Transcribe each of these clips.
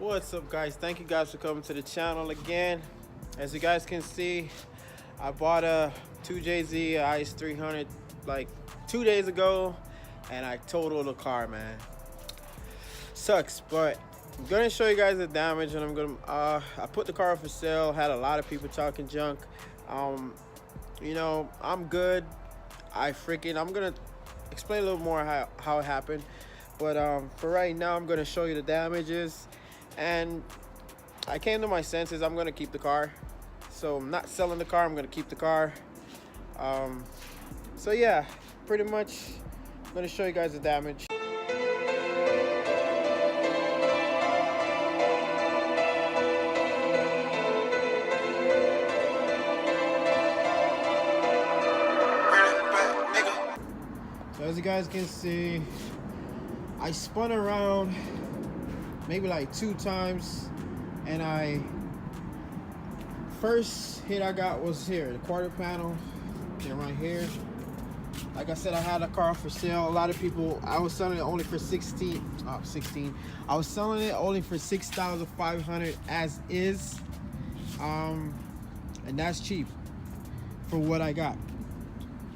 What's up, guys? Thank you guys for coming to the channel again. As you guys can see, I bought a 2JZ Is300 like 2 days ago, and I totaled the car, man. Sucks, but I'm gonna show you guys the damage, and I'm gonna I put the car up for sale. Had a lot of people talking junk. You know, I'm good. I'm gonna explain a little more how it happened, but for right now, I'm gonna show you the damages. And I came to my senses. I'm gonna keep the car, so I'm not selling the car. I'm gonna keep the car. So yeah, pretty much I'm gonna show you guys the damage. So as you guys can see, I spun around maybe like 2 times, and first hit I got was here, the quarter panel, and right here. Like I said, I had a car for sale. A lot of people, I was selling it only for 16. I was selling it only for $6,500 as is, and that's cheap for what I got.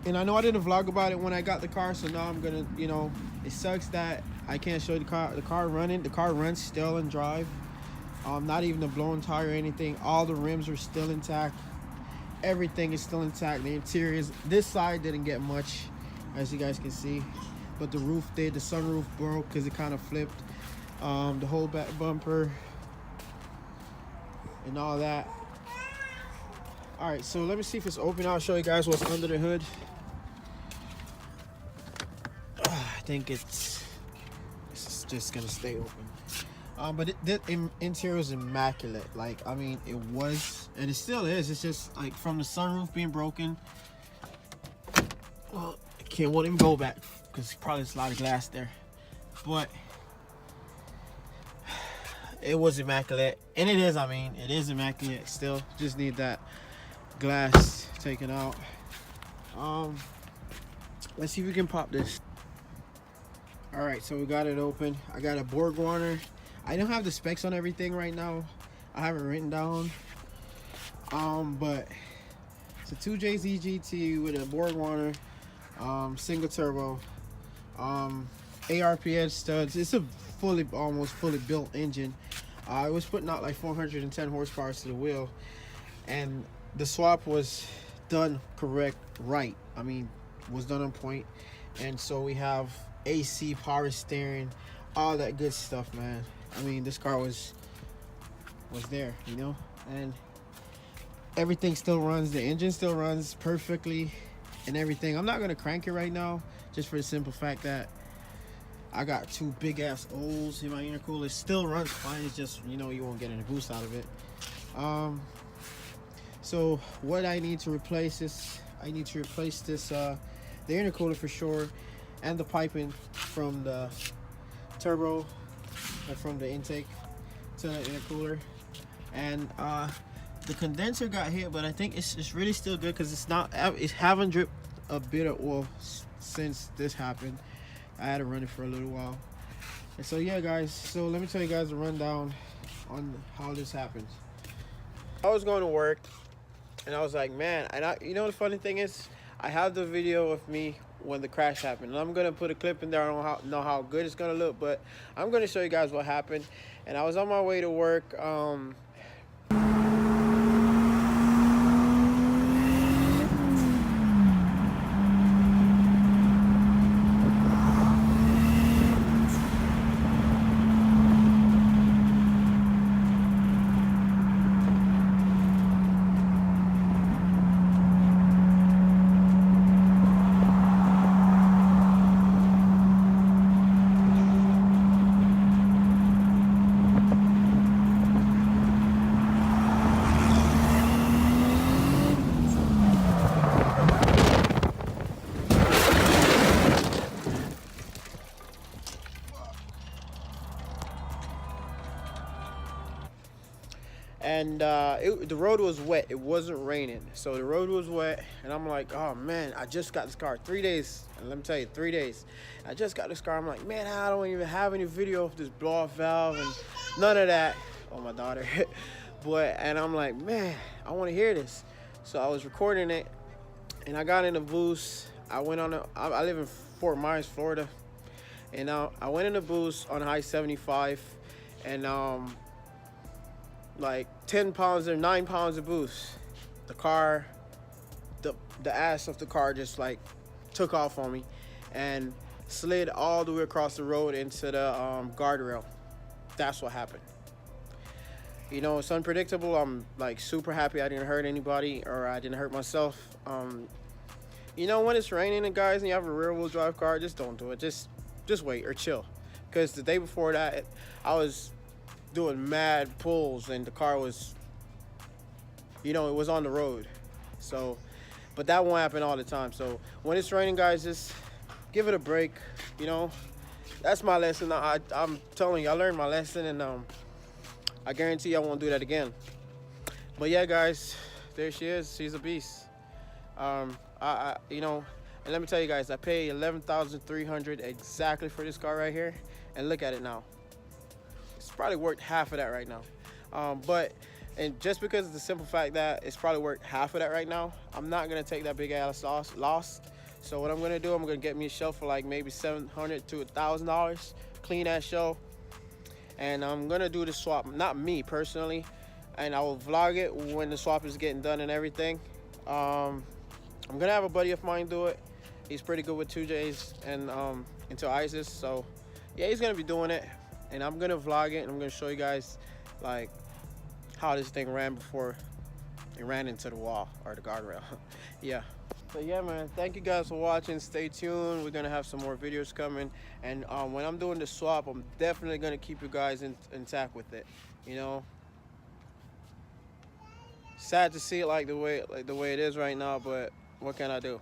And I know I did a vlog about it when I got the car, so now I'm gonna, you know, it sucks that I can't show you the car running. The car runs still and drive. Not even a blown tire or anything. All the rims are still intact. Everything is still intact. The interior is, this side didn't get much, as you guys can see, but the roof did. The sunroof broke because it kind of flipped. The whole back bumper and all that. All right, so let me see if it's open. I'll show you guys what's under the hood. I think it's just gonna stay open, but the interior is immaculate. Like, I mean, it was, and it still is. It's just like from the sunroof being broken. Well, I won't even go back because probably there's a lot of glass there, but it was immaculate, and it is. I mean, it is immaculate still. Just need that glass taken out. Let's see if we can pop this. All right, so we got it open. I got a board warner. I don't have the specs on everything right now. I haven't written down. But it's a 2JZGTE with a board warner, single turbo, ARPS studs. It's a almost fully built engine. It was putting out like 410 horsepower to the wheel, and the swap was done right. I mean, was done on point. And so we have AC, power steering, all that good stuff, man. I mean, this car was there, you know, and everything still runs. The engine still runs perfectly and everything. I'm not gonna crank it right now, just for the simple fact that I got 2 big ass O's in my intercooler. It still runs fine. It's just, you know, you won't get any boost out of it. So what I need to replace is, the intercooler for sure, and the piping from the turbo, or from the intake to the intercooler. And the condenser got hit, but I think it's really still good, because it haven't dripped a bit of oil since this happened. I had to run it for a little while. And so yeah, guys, so let me tell you guys a rundown on how this happens. I was going to work, and I was like, man, you know the funny thing is, I have the video of me when the crash happened, and I'm gonna put a clip in there. I don't know how good it's gonna look, but I'm gonna show you guys what happened. And I was on my way to work. And the road was wet. It wasn't raining, so the road was wet, and I'm like, oh man, I just got this car 3 days, and let me tell you, 3 days I just got this car. I'm like, man, I don't even have any video of this blow off valve, and None of that. Oh, my daughter. And I'm like, man, I want to hear this. So I was recording it, and I got in the booth. I went on I live in Fort Myers, Florida, and I went in the booth on high 75, and like 10 pounds or 9 pounds of boost. The car, the ass of the car just like took off on me, and slid all the way across the road into the guardrail. That's what happened. You know, it's unpredictable. I'm like super happy I didn't hurt anybody, or I didn't hurt myself. You know, when it's raining and guys, and you have a rear-wheel drive car, just don't do it. Just wait or chill. Because the day before that, I was doing mad pulls, and the car was, you know, it was on the road. So, but that won't happen all the time. So when it's raining, guys, just give it a break. You know, that's my lesson. I'm telling you, I learned my lesson, and I guarantee I won't do that again. But yeah, guys, there she is. She's a beast. You know, and let me tell you guys, I paid $11,300 exactly for this car right here, and look at it now. It's probably worth half of that right now. And just because of the simple fact that it's probably worth half of that right now, I'm not gonna take that big ass loss. So what I'm gonna do, I'm gonna get me a shell for like maybe $700 to $1,000, clean that shell. And I'm gonna do the swap, not me personally, and I will vlog it when the swap is getting done and everything. I'm gonna have a buddy of mine do it. He's pretty good with 2Js and into ISIS, so yeah, he's gonna be doing it, and I'm gonna vlog it, and I'm gonna show you guys like how this thing ran before it ran into the wall or the guardrail. Yeah. So yeah, man, thank you guys for watching. Stay tuned. We're gonna have some more videos coming, and when I'm doing the swap, I'm definitely gonna keep you guys intact with it. You know, sad to see it like the way it is right now, but what can I do?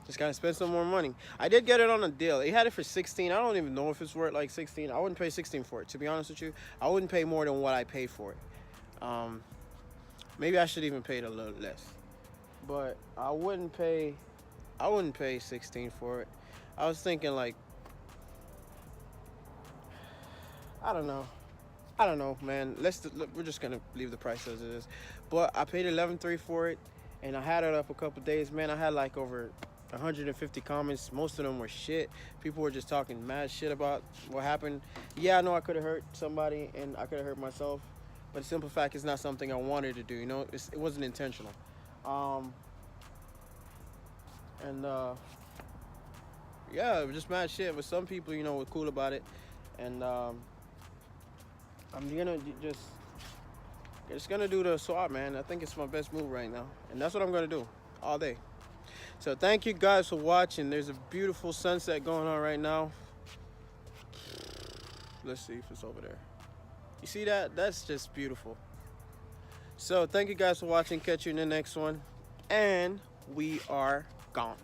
Just gotta spend some more money. I did get it on a deal. They had it for 16. I don't even know if it's worth like 16. I wouldn't pay 16 for it, to be honest with you. I wouldn't pay more than what I paid for it. Maybe I should even pay it a little less. But I wouldn't pay 16 for it. I was thinking like, I don't know, man. We're just gonna leave the price as it is. But I paid $11,300 for it, and I had it up a couple days. Man, I had like over 150 comments. Most of them were shit. People were just talking mad shit about what happened. Yeah, I know I could have hurt somebody, and I could have hurt myself. But the simple fact, it's not something I wanted to do. You know, it wasn't intentional. Yeah, it was just mad shit. But some people, you know, were cool about it, and I'm gonna just gonna do the swap, man. I think it's my best move right now, and that's what I'm gonna do all day. So thank you guys for watching. There's a beautiful sunset going on right now. Let's see if it's over there. You see that? That's just beautiful. So thank you guys for watching. Catch you in the next one, and we are gone.